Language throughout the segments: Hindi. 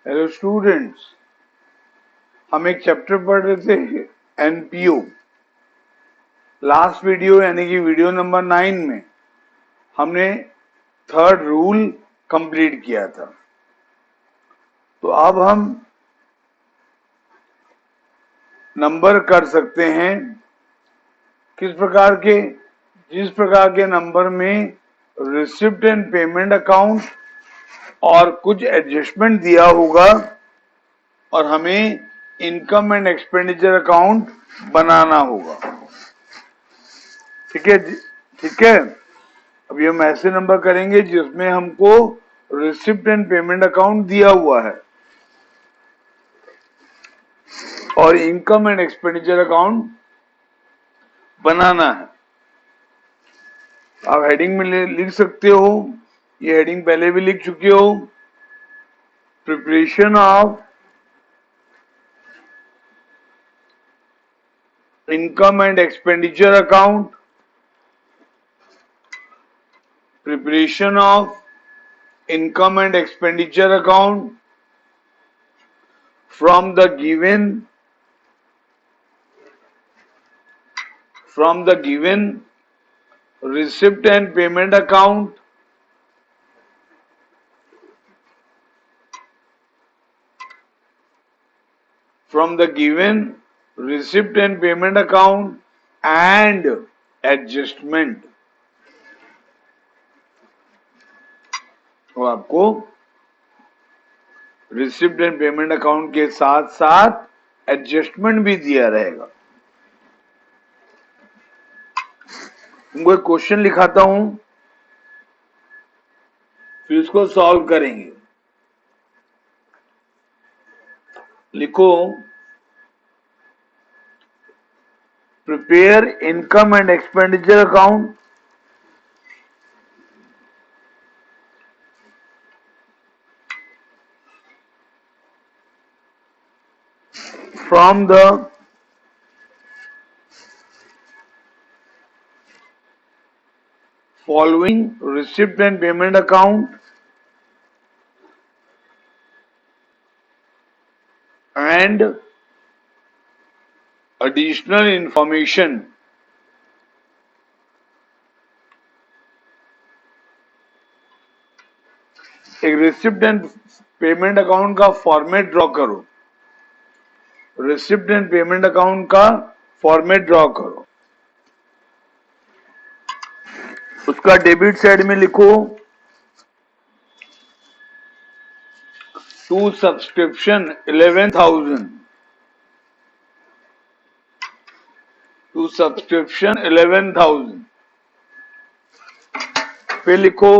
हेलो स्टूडेंट्स, हम एक चैप्टर पढ़ रहे थे एनपीओ। लास्ट वीडियो यानी कि वीडियो नंबर 9 में हमने थर्ड रूल कंप्लीट किया था। तो अब हम नंबर कर सकते हैं किस प्रकार के, जिस प्रकार के नंबर में रिसिप्ट एंड पेमेंट अकाउंट और कुछ एडजस्टमेंट दिया होगा और हमें इनकम एंड एक्सपेंडिचर अकाउंट बनाना होगा। ठीक है, ठीक है। अभी हम ऐसे नंबर करेंगे जिसमें हमको रिसिप्ट एंड पेमेंट अकाउंट दिया हुआ है और इनकम एंड एक्सपेंडिचर अकाउंट बनाना है। आप हेडिंग में लिख सकते हो, ये हेडिंग पहले भी लिख चुके हो। Preparation of income and expenditure account, preparation of income and expenditure account from the given receipt and payment account and adjustment। तो आपको रिसिप्ट एंड पेमेंट अकाउंट के साथ साथ एडजस्टमेंट भी दिया रहेगा। तुमको एक क्वेश्चन लिखाता हूं, फिर इसको सॉल्व करेंगे। लिखो, prepare income and expenditure account from the following receipt and payment account and additional information। एक रिसिप्ट एंड पेमेंट अकाउंट का फॉर्मेट ड्रॉ करो। रिसिप्ट एंड पेमेंट अकाउंट का फॉर्मेट ड्रॉ करो। उसका डेबिट साइड में लिखो टू सब्सक्रिप्शन 11,000, टू सब्सक्रिप्शन 11,000। फिर लिखो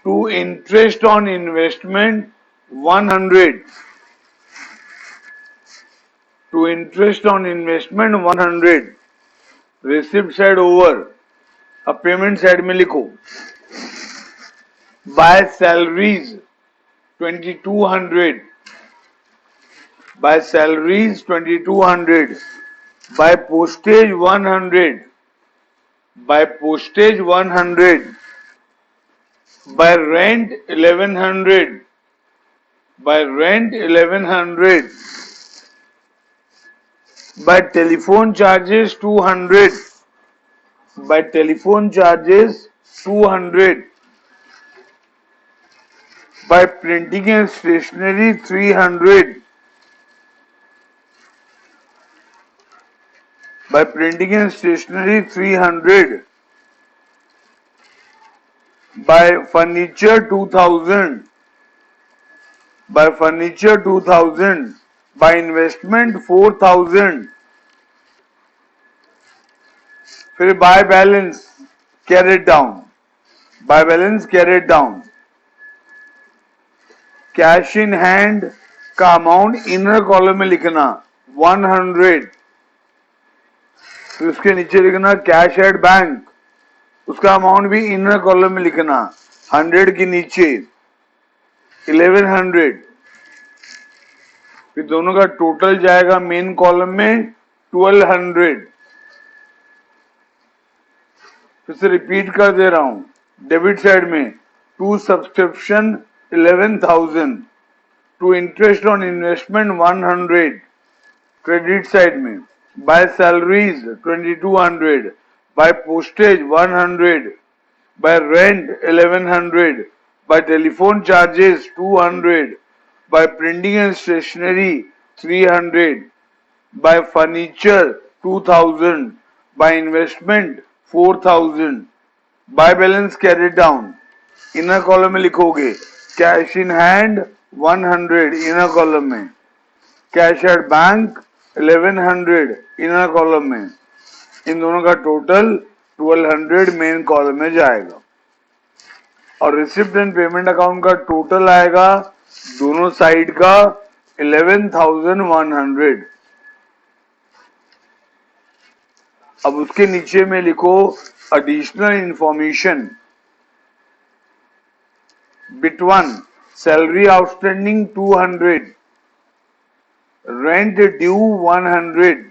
to interest on investment 100, to interest on investment 100। Receipt side over. अब पेमेंट साइड में लिखो by salaries 2200, by salaries 2200, by postage 100, by postage 100, by rent 1100, by rent 1100, by telephone charges 200, by telephone charges 200, by printing and stationery 300, by printing and stationery 300, by furniture 2000, by furniture 2000, by investment 4,000। फिर by balance carried down, by balance carried down. Cash in hand का अमाउंट इनर कॉलम में लिखना 100, फिर उसके नीचे लिखना कैश एट बैंक, उसका अमाउंट भी इनर कॉलम में लिखना 100 के नीचे 1100। फिर दोनों का टोटल जाएगा मेन कॉलम में 1200। फिर से रिपीट कर दे रहा हूं, डेबिट साइड में to subscription 11,000, to interest on investment 100 credit side में, by salaries 2200, by postage 100, by rent 1100, by telephone charges 200, by printing and stationery 300, by furniture 2000, by investment 4000, by balance carried down. Inner column में लिखोगे cash in hand 100 inner column में, cash at bank 1100 inner column में, इन दोनों का टोटल 1200 मेन कॉलम में जाएगा और रिसिप्ट एंड पेमेंट अकाउंट का टोटल आएगा दोनों साइड का 11,100। अब उसके नीचे में लिखो additional information. Bit 1 salary outstanding 200, rent due 100,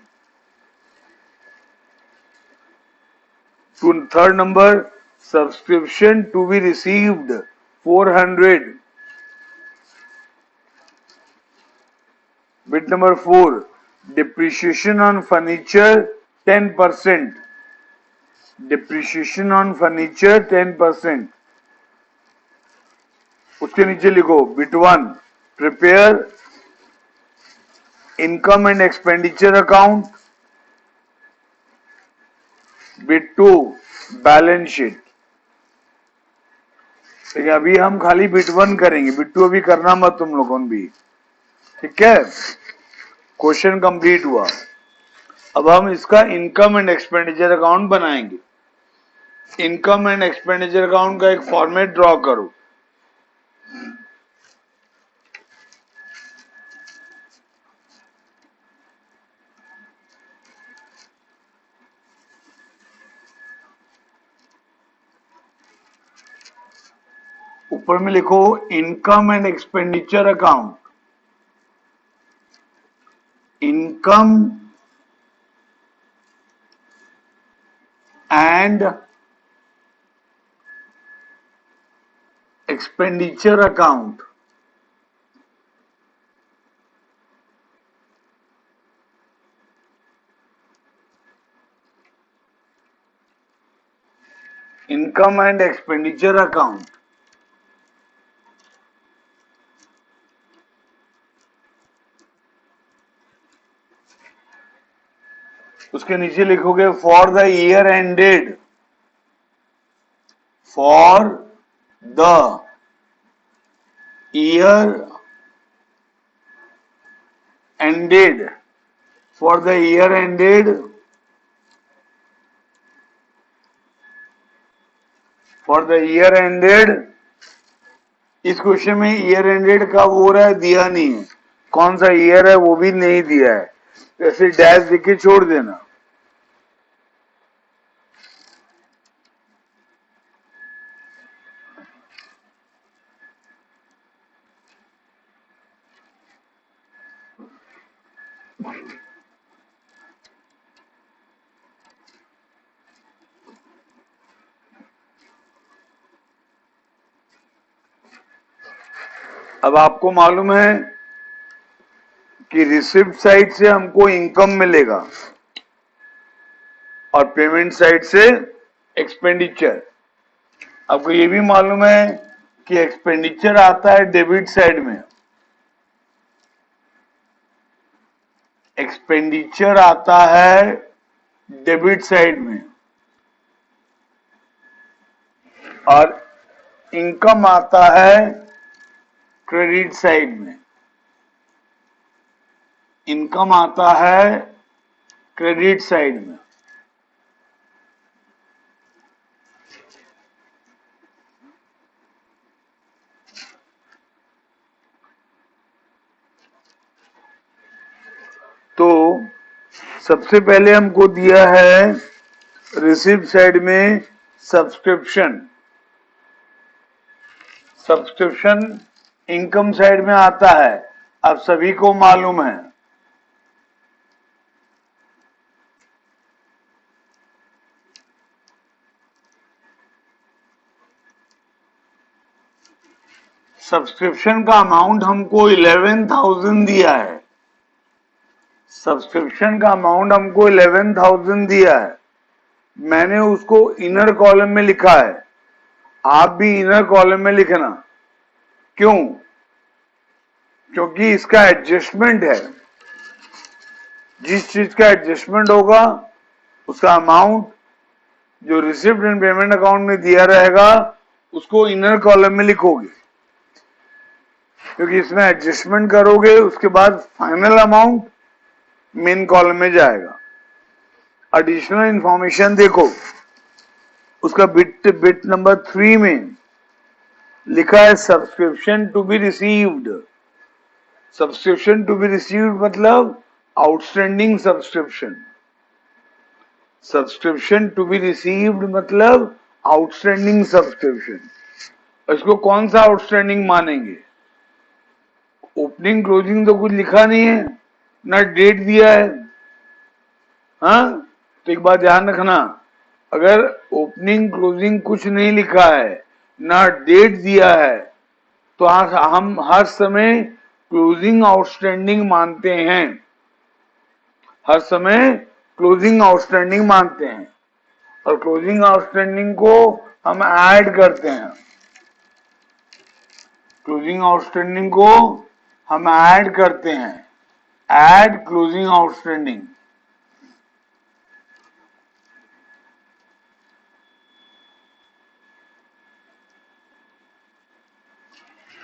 third number subscription to be received 400. Bit number 4 depreciation on furniture 10%, depreciation on furniture 10%। उसके नीचे लिखो bit 1 prepare income and expenditure account, bit 2 balance sheet। ठीक है, अभी हम खाली बिट 1 करेंगे, बिट 2 अभी करना मत तुम लोगों ने भी, ठीक है। क्वेश्चन कंप्लीट हुआ। अब हम इसका इनकम एंड एक्सपेंडिचर अकाउंट बनाएंगे। इनकम एंड एक्सपेंडिचर अकाउंट का एक फॉर्मेट ड्रॉ करो। ऊपर में लिखो income and expenditure account, income and expenditure account. Income and expenditure account. उसके नीचे लिखोगे for the year ended, for the year ended, for the year ended, for the year ended. इस क्वेश्चन में ईयर एंडेड का वो रहा है, दिया नहीं है, कौन सा ईयर है वो भी नहीं दिया है, ऐसे डैश लिख के छोड़ देना। अब आपको मालूम है कि रिसिप्ट साइड से हमको इनकम मिलेगा और पेमेंट साइड से एक्सपेंडिचर। आपको ये भी मालूम है कि एक्सपेंडिचर आता है डेबिट साइड में, एक्सपेंडिचर आता है डेबिट साइड में और इनकम आता है क्रेडिट साइड में। इनकम आता है क्रेडिट साइड में। तो सबसे पहले हमको दिया है रिसिप्ट साइड में सब्सक्रिप्शन। सब्सक्रिप्शन इनकम साइड में आता है, आप सभी को मालूम है। सब्सक्रिप्शन का अमाउंट हमको 11,000 दिया है, सब्सक्रिप्शन का अमाउंट हमको 11,000 दिया है, मैंने उसको इनर कॉलम में लिखा है, आप भी इनर कॉलम में लिखना। क्यों? क्योंकि इसका एडजस्टमेंट है, जिस चीज का एडजस्टमेंट होगा उसका अमाउंट जो रिसिप्ट एंड पेमेंट अकाउंट में दिया रहेगा उसको इनर कॉलम में लिखोगे, क्योंकि इसमें एडजस्टमेंट करोगे उसके बाद फाइनल अमाउंट मेन कॉलम में जाएगा। एडिशनल इंफॉर्मेशन देखो, उसका बिट नंबर 3 में लिखा है subscription to be received. Subscription to be received मतलब outstanding subscription, subscription to be received मतलब आउटस्टैंडिंग सब्सक्रिप्शन। इसको कौन सा आउटस्टैंडिंग मानेंगे? ओपनिंग क्लोजिंग तो कुछ लिखा नहीं है, ना डेट दिया है। हाँ, तो एक बात ध्यान रखना, अगर ओपनिंग क्लोजिंग कुछ नहीं लिखा है, ना डेट दिया है, तो हम हर समय क्लोजिंग आउटस्टैंडिंग मानते हैं, हर समय क्लोजिंग आउटस्टैंडिंग मानते हैं, और क्लोजिंग आउटस्टैंडिंग को हम ऐड करते हैं, क्लोजिंग आउटस्टैंडिंग को हम ऐड करते हैं, add closing outstanding.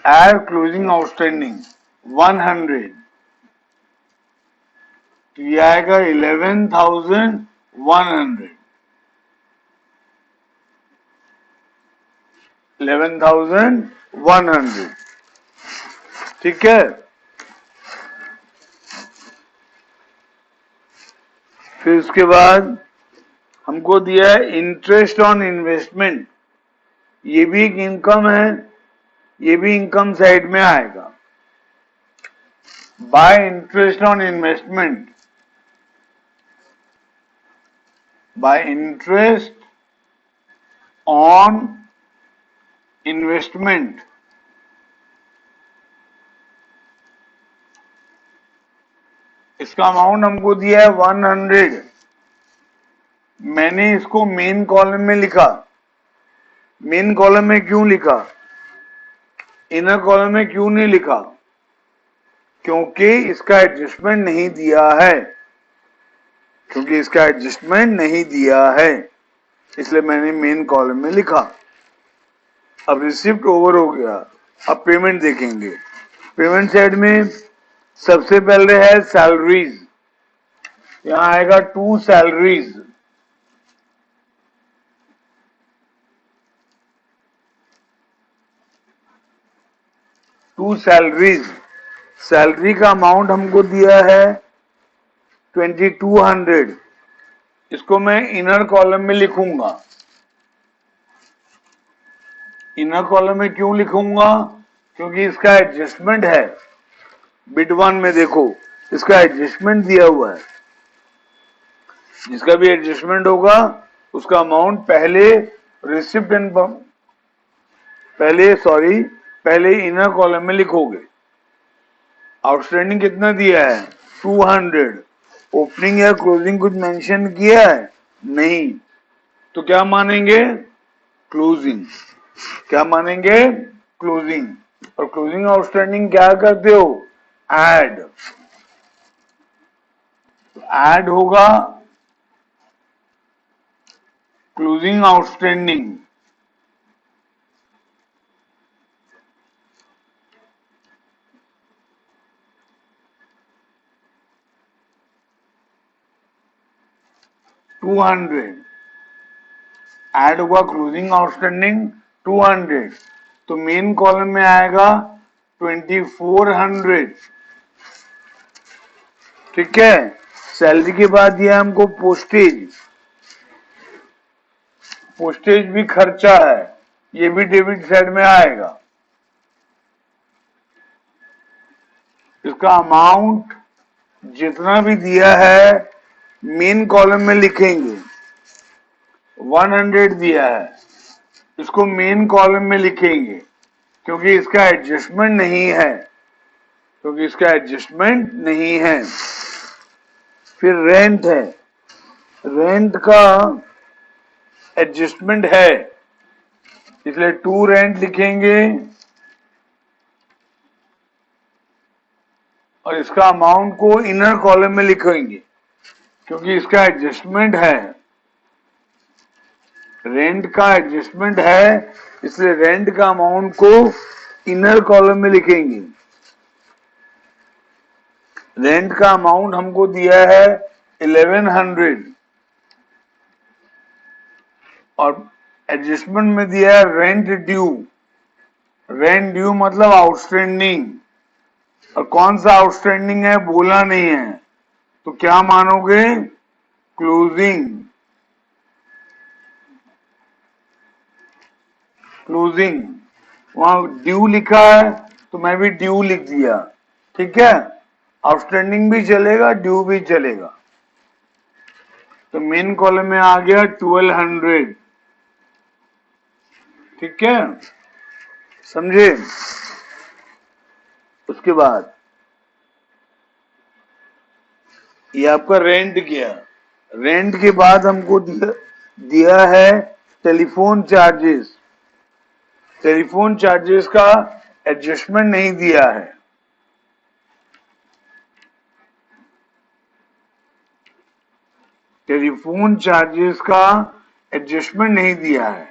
Add closing outstanding 100, तो ये आएगा 11,100, 11,100। ठीक है, फिर उसके बाद हमको दिया है इंटरेस्ट ऑन इन्वेस्टमेंट, ये भी एक इनकम है, ये भी इनकम साइड में आएगा। Bye interest on investment, bye interest on investment, इसका अमाउंट हमको दिया है 100, मैंने इसको मेन कॉलम में लिखा। मेन कॉलम में क्यों लिखा, इनर कॉलम में क्यों नहीं लिखा? क्योंकि इसका एडजस्टमेंट नहीं दिया है, क्योंकि इसका एडजस्टमेंट नहीं दिया है, इसलिए मैंने मेन कॉलम में लिखा। अब रिसिप्ट ओवर हो गया, अब पेमेंट देखेंगे। पेमेंट साइड में सबसे पहले है सैलरीज, यहां आएगा 2 सैलरीज, सैलरी का अमाउंट हमको दिया है 2200, इसको मैं इनर कॉलम में लिखूंगा। इनर कॉलम में क्यों लिखूंगा? क्योंकि इसका एडजस्टमेंट है, बिट 1 में देखो इसका एडजस्टमेंट दिया हुआ है, जिसका भी एडजस्टमेंट होगा उसका अमाउंट पहले रिसिप्ट एंड पहले इनर कॉलम में लिखोगे। आउटस्टैंडिंग कितना दिया है? 200। ओपनिंग या क्लोजिंग कुछ मेंशन किया है? नहीं, तो क्या मानेंगे? क्लोजिंग। क्या मानेंगे? क्लोजिंग। और क्लोजिंग आउटस्टैंडिंग क्या करते हो? ऐड। ऐड होगा क्लोजिंग आउटस्टैंडिंग, $200 ऐड होगा क्लोजिंग आउटस्टैंडिंग 200, तो मेन कॉलम में आएगा 2400। ठीक है, सैलरी के बाद दिया हमको पोस्टेज। पोस्टेज भी खर्चा है, ये भी डेबिट साइड में आएगा। इसका अमाउंट जितना भी दिया है मेन कॉलम में लिखेंगे। 100 दिया है, इसको मेन कॉलम में लिखेंगे। क्योंकि इसका एडजस्टमेंट नहीं है, क्योंकि इसका एडजस्टमेंट नहीं है। फिर रेंट है, रेंट का एडजस्टमेंट है, इसलिए टू रेंट लिखेंगे और इसका अमाउंट को इनर कॉलम में लिखेंगे क्योंकि इसका एडजस्टमेंट है, रेंट का एडजस्टमेंट है, इसलिए रेंट का अमाउंट को इनर कॉलम में लिखेंगे। रेंट का अमाउंट हमको दिया है 1100 और एडजस्टमेंट में दिया है रेंट ड्यू। रेंट ड्यू मतलब आउटस्टैंडिंग, और कौन सा आउटस्टैंडिंग है बोला नहीं है, तो क्या मानोगे? क्लोजिंग। क्लोजिंग, वहां ड्यू लिखा है तो मैं भी ड्यू लिख दिया, ठीक है। आउटस्टैंडिंग भी चलेगा, ड्यू भी चलेगा। तो मेन कॉलम में आ गया 1200, ठीक है, समझे। उसके बाद ये आपका रेंट गया। रेंट के बाद हमको दिया है टेलीफोन चार्जेस। टेलीफोन चार्जेस का एडजस्टमेंट नहीं दिया है, टेलीफोन चार्जेस का एडजस्टमेंट नहीं दिया है,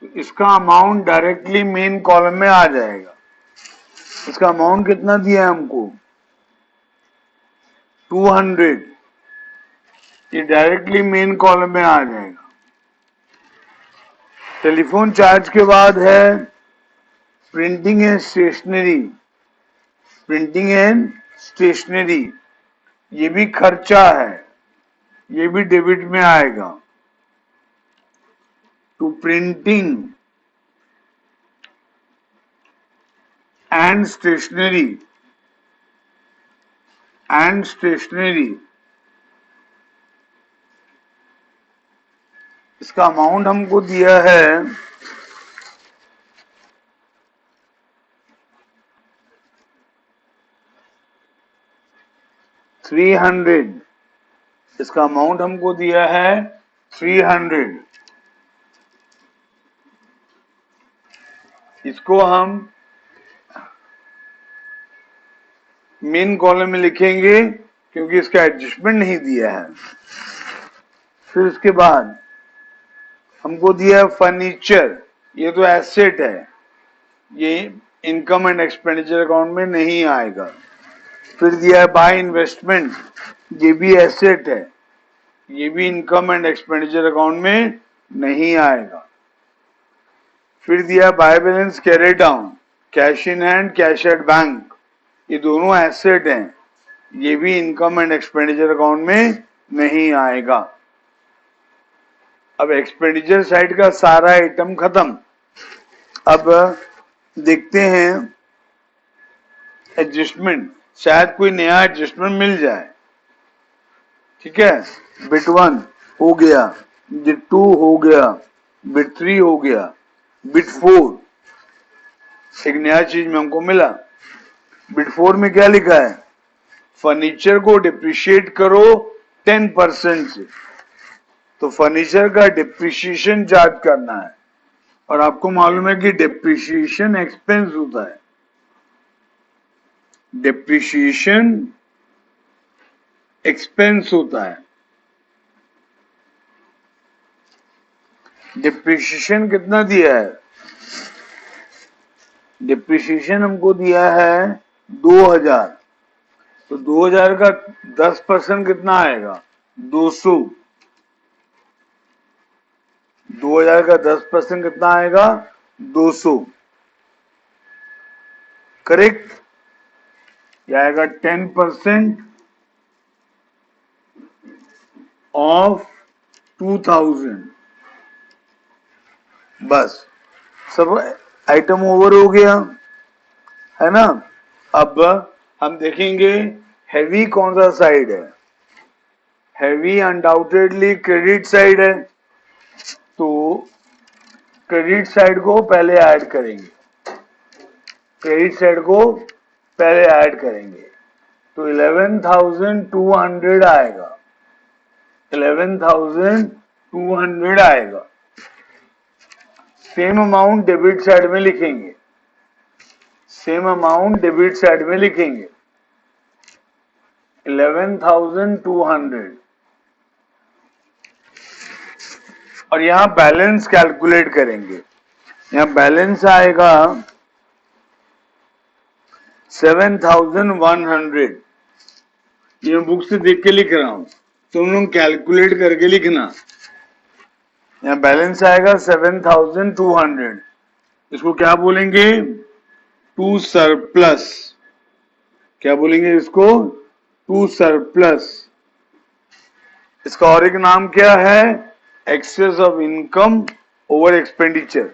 तो इसका अमाउंट डायरेक्टली मेन कॉलम में आ जाएगा। इसका अमाउंट कितना दिया है हमको? 200, ये डायरेक्टली मेन कॉलम में आ जाएगा। टेलीफोन चार्ज के बाद है printing and stationery. Printing and stationery ये भी खर्चा है, ये भी डेबिट में आएगा। To printing and stationery, and stationery, इसका अमाउंट हमको दिया है 300। इसका अमाउंट हमको दिया है 300। इसको हम मेन कॉलम में लिखेंगे क्योंकि इसका एडजस्टमेंट नहीं दिया है। फिर उसके बाद हमको दिया है फर्नीचर, ये तो एसेट है, ये इनकम एंड एक्सपेंडिचर अकाउंट में नहीं आएगा। फिर दिया है बाय इन्वेस्टमेंट, ये भी एसेट है, ये भी इनकम एंड एक्सपेंडिचर अकाउंट में नहीं आएगा। फिर दिया by balance carry down, cash in hand, cash at bank, ये दोनों एसेट हैं, ये भी इनकम एंड एक्सपेंडिचर अकाउंट में नहीं आएगा। अब एक्सपेंडिचर साइड का सारा आइटम खत्म। अब देखते हैं एडजस्टमेंट, शायद कोई नया एडजस्टमेंट मिल जाए, ठीक है। बिट 1 हो गया, बिट 2 हो गया, बिट 3 हो गया, बिट 4 एक नया चीज में हमको मिला। बिट 4 में क्या लिखा है? फर्नीचर को डिप्रिशिएट करो 10% से, तो फर्नीचर का डिप्रिशिएशन चार्ज करना है, और आपको मालूम है कि डिप्रिशिएशन एक्सपेंस होता है, डिप्रिशिएशन एक्सपेंस होता है। डिप्रिशिएशन कितना दिया है? डिप्रिशिएशन हमको दिया है 2000, तो 2000 का 10% कितना आएगा? 200। 2000 का 10% कितना आएगा? 200, करेक्ट। यह आएगा 10% ऑफ 2000। बस सब आइटम ओवर हो गया है ना। अब हम देखेंगे हैवी कौन सा साइड है। हैवी अनडाउटेडली क्रेडिट साइड है, तो क्रेडिट साइड को पहले ऐड करेंगे, क्रेडिट साइड को पहले ऐड करेंगे तो 11,200 आएगा, 11,200 आएगा। सेम अमाउंट डेबिट साइड में लिखेंगे, सेम अमाउंट डेबिट साइड में लिखेंगे 11,200 और यहां बैलेंस कैलकुलेट करेंगे। यहां बैलेंस आएगा 7,100। ये मैं बुक से देख के लिख रहा हूं, तुम लोग कैलकुलेट करके लिखना। यहां बैलेंस आएगा 7,200, इसको क्या बोलेंगे? To surplus. क्या बोलेंगे इसको? To surplus. इसका और एक नाम क्या है? Excess of income over expenditure,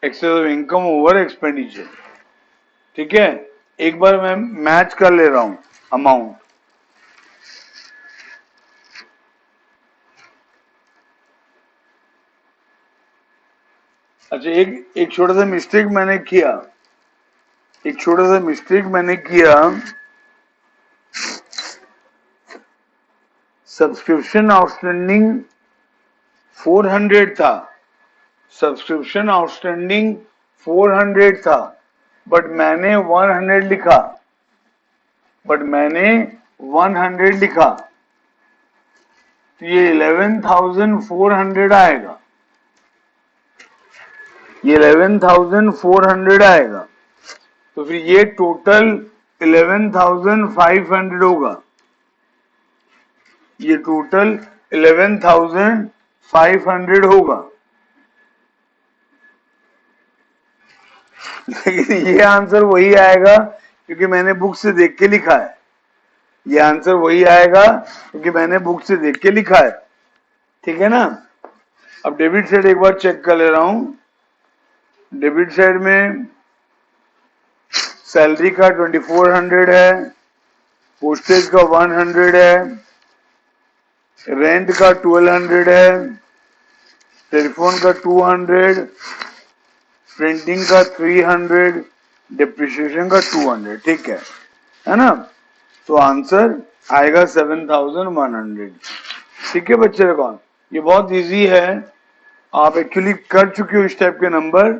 excess of income over expenditure. ठीक है, एक बार मैं मैच कर ले रहा हूं अमाउंट। अच्छा, एक छोटा सा मिस्टेक मैंने किया, एक छोटा सा मिस्टेक मैंने किया। सब्सक्रिप्शन आउटस्टैंडिंग 400 था, सब्सक्रिप्शन आउटस्टैंडिंग 400 था, बट मैंने 100 लिखा, बट मैंने 100 लिखा, तो ये 11,400 आएगा, ये 11,400 आएगा। तो फिर ये टोटल 11,500 होगा, ये टोटल 11,500 होगा। लेकिन ये आंसर वही आएगा क्योंकि मैंने बुक से देख के लिखा है, ये आंसर वही आएगा क्योंकि मैंने बुक से देख के लिखा है। ठीक है ना? अब डेबिट साइड एक बार चेक कर ले रहा हूं। डेबिट साइड में सैलरी का 2400 है, पोस्टेज का 100 है, रेंट का 1200 है, टेलीफोन का 200, प्रिंटिंग का 300, डिप्रिसिएशन का 200। ठीक है ना? तो आंसर आएगा 7,100। ठीक है बच्चे कौन, ये बहुत इजी है, आप एक्चुअली कर चुके हो इस टाइप के नंबर,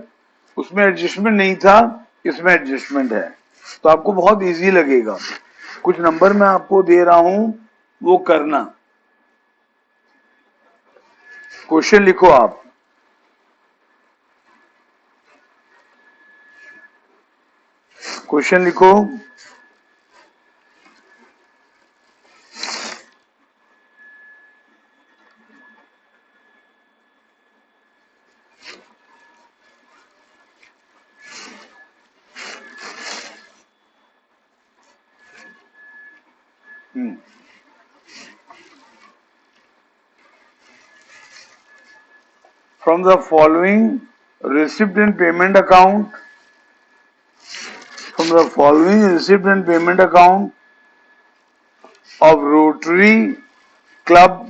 उसमें एडजस्टमेंट नहीं था, इसमें एडजस्टमेंट है, तो आपको बहुत इजी लगेगा। कुछ नंबर मैं आपको दे रहा हूं, वो करना। क्वेश्चन लिखो आप। क्वेश्चन लिखो। From the following receipt and payment account, from the following receipt and payment account of Rotary Club,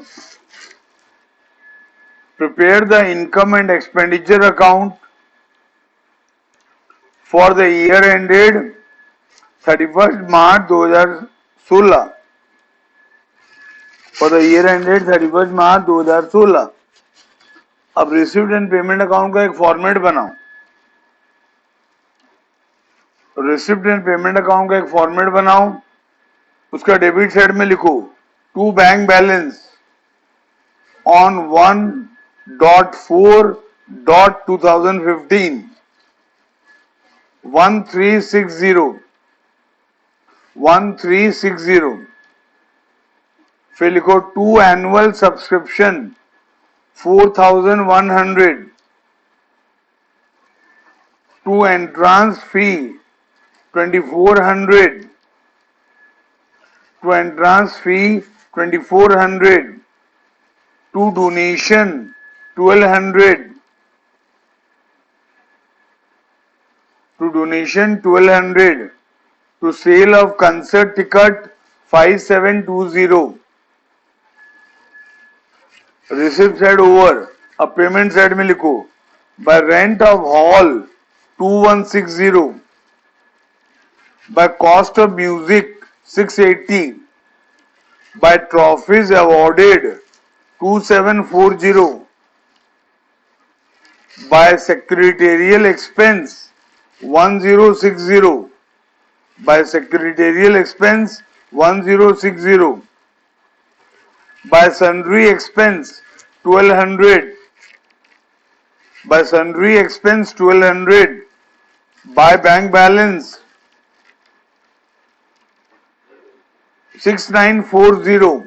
prepare the income and expenditure account for the year ended 31st March 2016, for the year ended 31st March 2016। अब रिसिप्ट एंड पेमेंट अकाउंट का एक फॉर्मेट बनाओ, रिसिप्ट एंड पेमेंट अकाउंट का एक फॉर्मेट बनाओ, उसका डेबिट साइड में लिखो टू बैंक बैलेंस ऑन 1.4.2015 1360, फिर लिखो to annual subscription 4,100, to entrance fee 2,400, to entrance fee 2,400, to donation 1,200, to donation 1,200, to sale of concert ticket 5,720, receipt side over, अब पेमेंट साइड में लिखो by rent of hall 2160, by cost of music 680, by trophies awarded 2740, by secretarial expense 1060, by secretarial expense 1060, by sundry expense 1200, by sundry expense 1200, by bank balance 6940.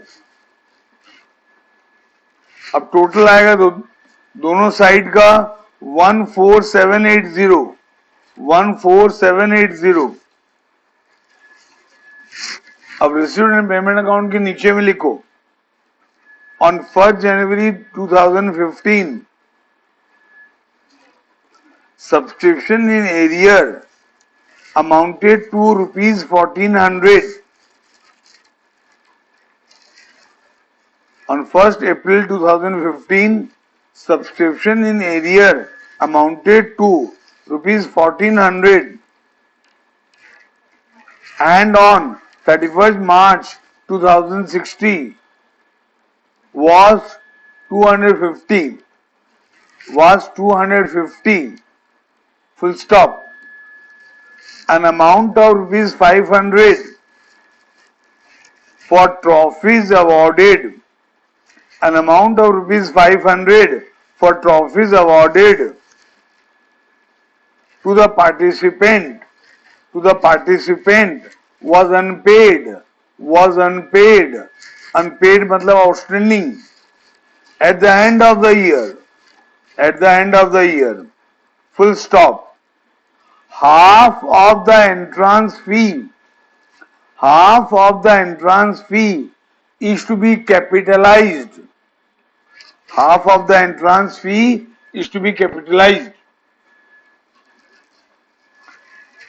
अब टोटल आएगा दोनों साइड का 14780, 14780. अब रिसीव्ड एंड पेमेंट अकाउंट के नीचे में लिखो on 1st January 2015 subscription in arrear amounted to rupees 1400. On 1st April 2015 subscription in arrear amounted to rupees 1400, and on 31st March 2016 was 250, full stop. An amount of rupees 500 for trophies awarded, an amount of rupees 500 for trophies awarded to the participant was unpaid, unpaid मतलब outstanding at the end of the year, full stop. Half of the entrance fee is to be capitalized. Half of the entrance fee is to be capitalized.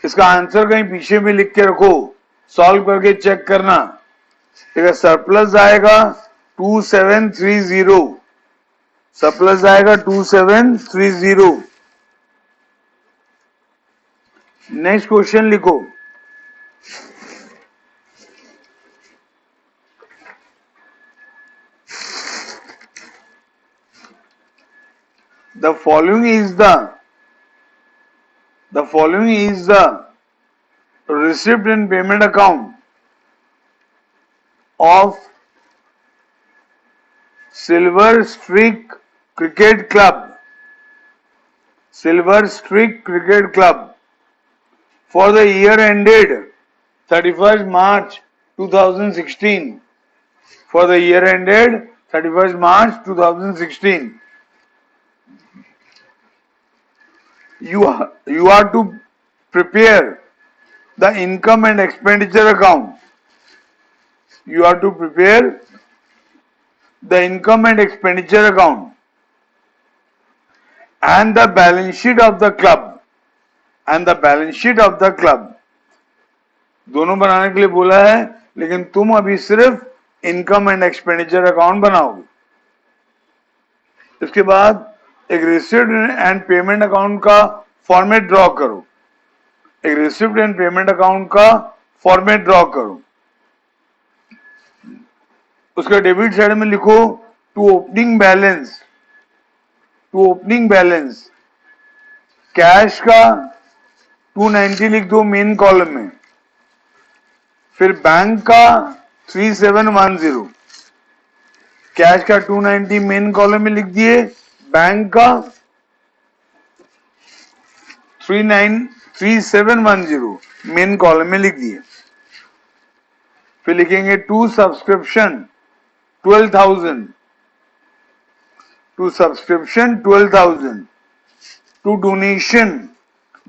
इसका आंसर कहीं पीछे में लिख के रखो, सॉल्व करके चेक करना. देखा सरप्लस आएगा 2730, सरप्लस आएगा 2730. नेक्स्ट क्वेश्चन लिखो. The following is the receipt and payment account of Silver Streak Cricket Club for the year ended 31st March 2016. For the year ended 31st March 2016. You are to prepare the income and expenditure account. You are to prepare the income and expenditure account and the balance sheet of the club. दोनों बनाने के लिए बोला है, लेकिन तुम अभी सिर्फ इनकम एंड एक्सपेंडिचर अकाउंट बनाओगे. इसके बाद एक रिसिप्ट एंड पेमेंट अकाउंट का फॉर्मेट ड्रॉ करो. उसका डेबिट साइड में लिखो टू ओपनिंग बैलेंस. कैश का 290 लिख दो मेन कॉलम में. फिर बैंक का 3710. कैश का 290 मेन कॉलम में लिख दिए, बैंक का 3710 मेन कॉलम में लिख दिए. फिर लिखेंगे to subscription 12,000, to donation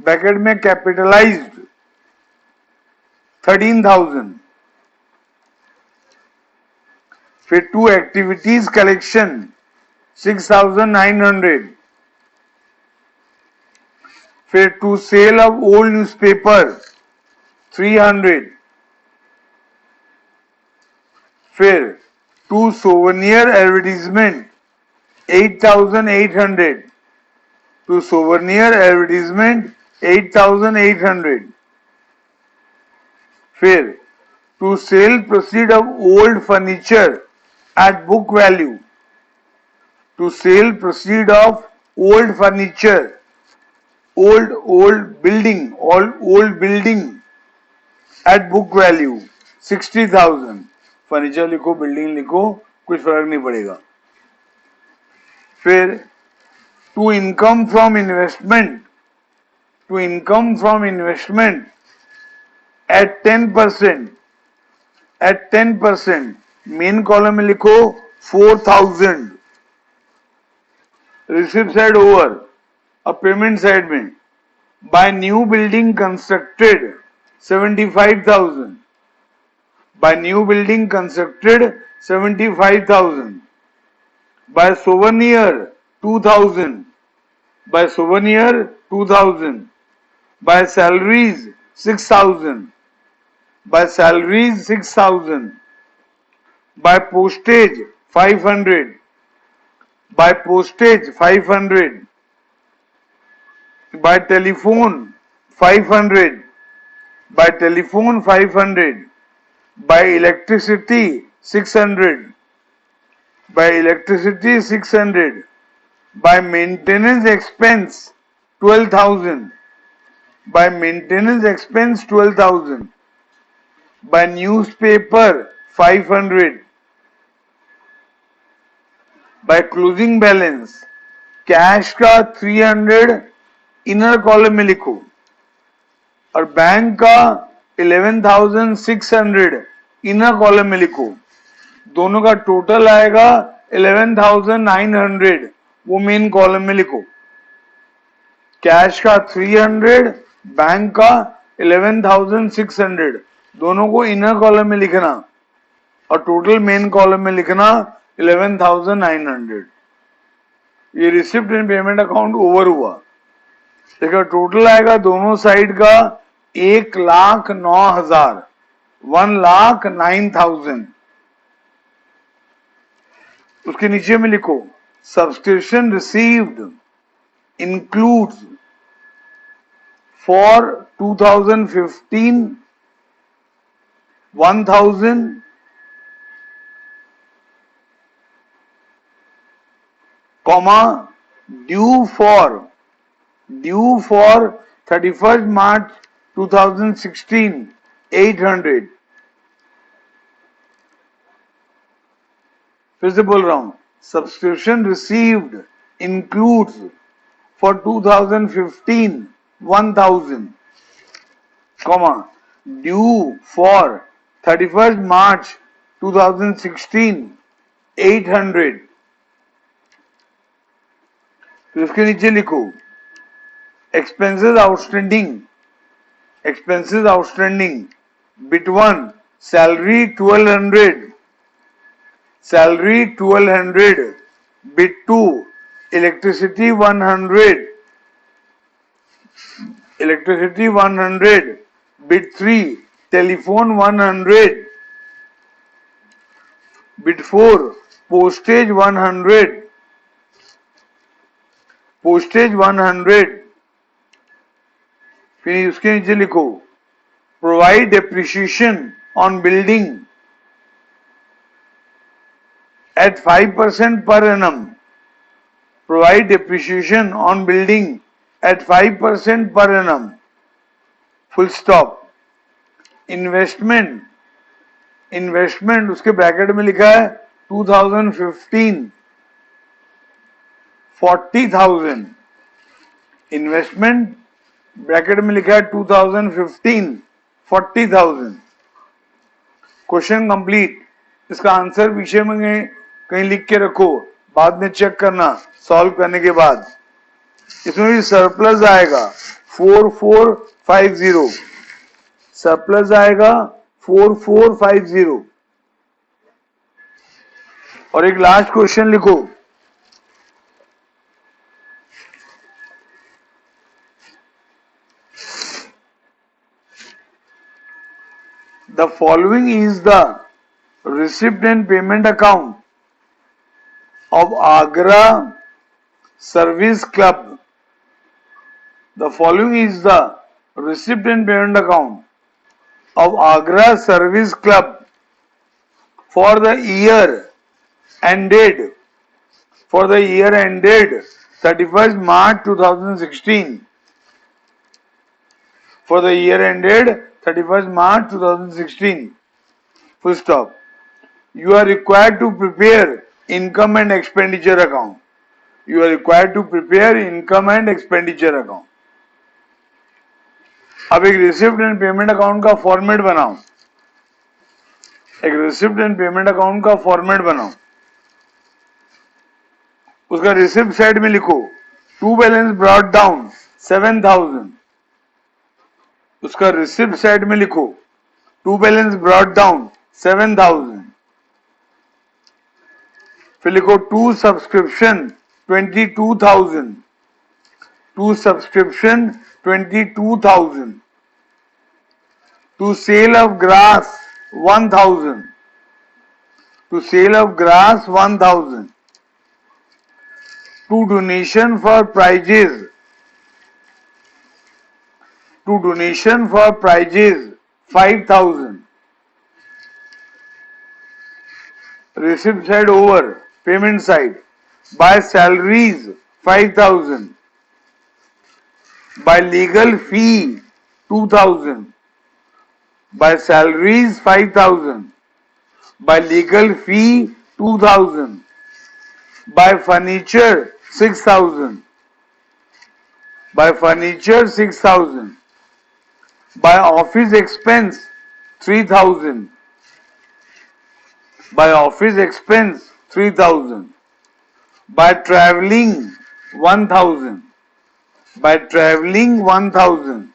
bracket में कैपिटलाइज्ड 13,000. फिर टू एक्टिविटीज कलेक्शन 6,900. फिर to sale of old newspaper 300. फिर to souvenir advertisement 8,800. To souvenir advertisement 8,800. फिर to sale proceed of old furniture at book value. To sale proceed of old furniture, old building, old building at book value 60,000. Furniture लिखो, बिल्डिंग लिखो, कुछ फर्क नहीं पड़ेगा. फिर to income from investment, to income from investment at 10%, at 10%. Main column में लिखो 4,000. Receipt side over. अब पेमेंट साइड में by new building constructed 75,000. By new building constructed 75,000. By souvenir 2,000. By souvenir 2,000. By salaries 6,000. By salaries 6,000. By postage 500. By postage 500. By telephone 500. By telephone 500. By electricity 600. By electricity 600. By maintenance expense 12,000. By maintenance expense 12,000. By newspaper 500. By closing balance cash का 300 इनर कॉलम में लिखो और बैंक का 11,600 इनर कॉलम में लिखो. दोनों का टोटल आएगा 11,900, वो मेन कॉलम में लिखो. कैश का 300, बैंक का 11,600, दोनों को इनर कॉलम में लिखना और टोटल मेन कॉलम में लिखना 11,900. ये receipt and payment account over हुआ. देखो टोटल आएगा दोनों साइड का 1,09,000, 1,09,000. उसके नीचे में लिखो subscription received includes for 2015 1,000, comma due for 31st March 2016 800. फिर से बोल रहा हूं subscription received includes for 2015 1,000, comma due for 31st March 2016 800. फिर उसके नीचे लिखो expenses outstanding bit 1 salary 1,200, bit 2 electricity 100, bit 3 telephone 100, bit 4 postage 100. फिर उसके नीचे लिखो provide depreciation on building at 5% per annum. Provide depreciation on building at 5% per annum. Full stop. Investment उसके ब्रैकेट में लिखा है 2015 40,000. इन्वेस्टमेंट ब्रैकेट में लिखा है 2015 40,000. Question complete. इसका आंसर पीछे में कहीं लिख के रखो, बाद में चेक करना सॉल्व करने के बाद. इसमें भी सरप्लस आएगा 4450, सरप्लस आएगा 4450. और एक लास्ट क्वेश्चन लिखो the following is the receipt and payment account of Agra Service Club. The following is the receipt and payment account of Agra Service Club for the year ended 31st March 2016. For the year ended 31st March 2016. Full stop. You are required to prepare income and expenditure account. You are required to prepare income and expenditure account. अब एक रिसिप्ट एंड पेमेंट अकाउंट का फॉर्मेट बनाओ. एक रिसिप्ट एंड पेमेंट अकाउंट का फॉर्मेट बनाओ. उसका रिसिप्ट साइड में लिखो टू बैलेंस ब्रॉट डाउन 7,000. उसका रिसिप्ट साइड में लिखो टू बैलेंस ब्रॉट डाउन 7,000. फिर लिखो to subscription 22,000. To subscription 22,000. To sale of grass 1,000. To sale of grass 1,000. To donation for prizes. To donation for prizes 5,000. Receipt side over, payment side. By salaries 5,000. By legal fee 2,000. By salaries 5,000. By legal fee 2,000. By furniture 6,000. By furniture 6,000. By office expense 3,000. By office expense 3,000. By traveling 1,000. By traveling 1,000.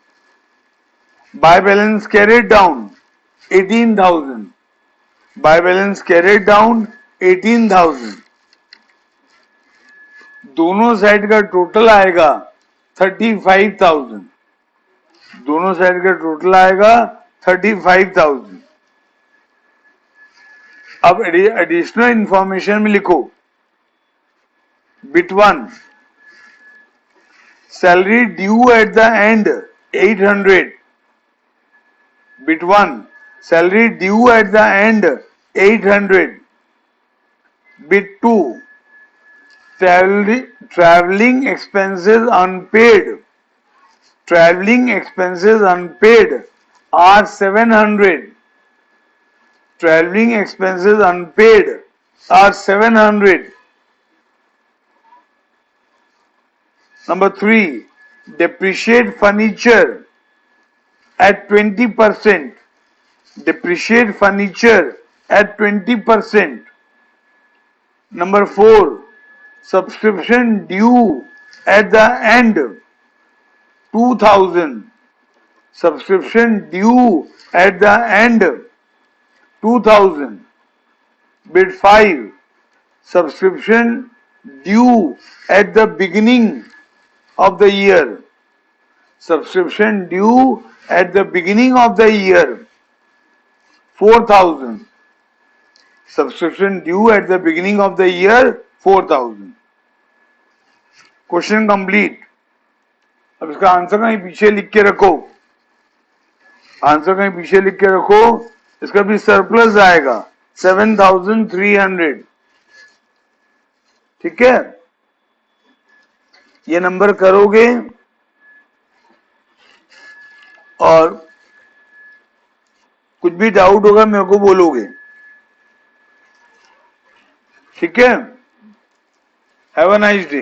By balance carried down 18,000. By balance carried down 18,000. दोनों साइड का टोटल आएगा 35,000. दोनों साइड का टोटल आएगा 35,000. अब एडिशनल इंफॉर्मेशन में लिखो bit 1 salary due at the end 800. Bit 1 salary due at the end 800. Bit 2 traveling expenses unpaid. Traveling expenses unpaid are 700. Traveling expenses unpaid are 700. Number 3 depreciate furniture at 20%. Depreciate furniture at 20%. Number 4 subscription due at the end 2,000. Subscription due at the end 2,000. Bit 5 subscription due at the beginning of the year. Subscription due at the beginning of the year 4,000. Subscription due at the beginning of the year 4,000. Question complete. अब इसका आंसर कहीं पीछे लिख के रखो. आंसर कहीं पीछे लिख के रखो. इसका भी सरप्लस आएगा 7,300. ठीक है. ये नंबर करोगे और कुछ भी डाउट होगा मेरे को बोलोगे. ठीक है. Have a nice day.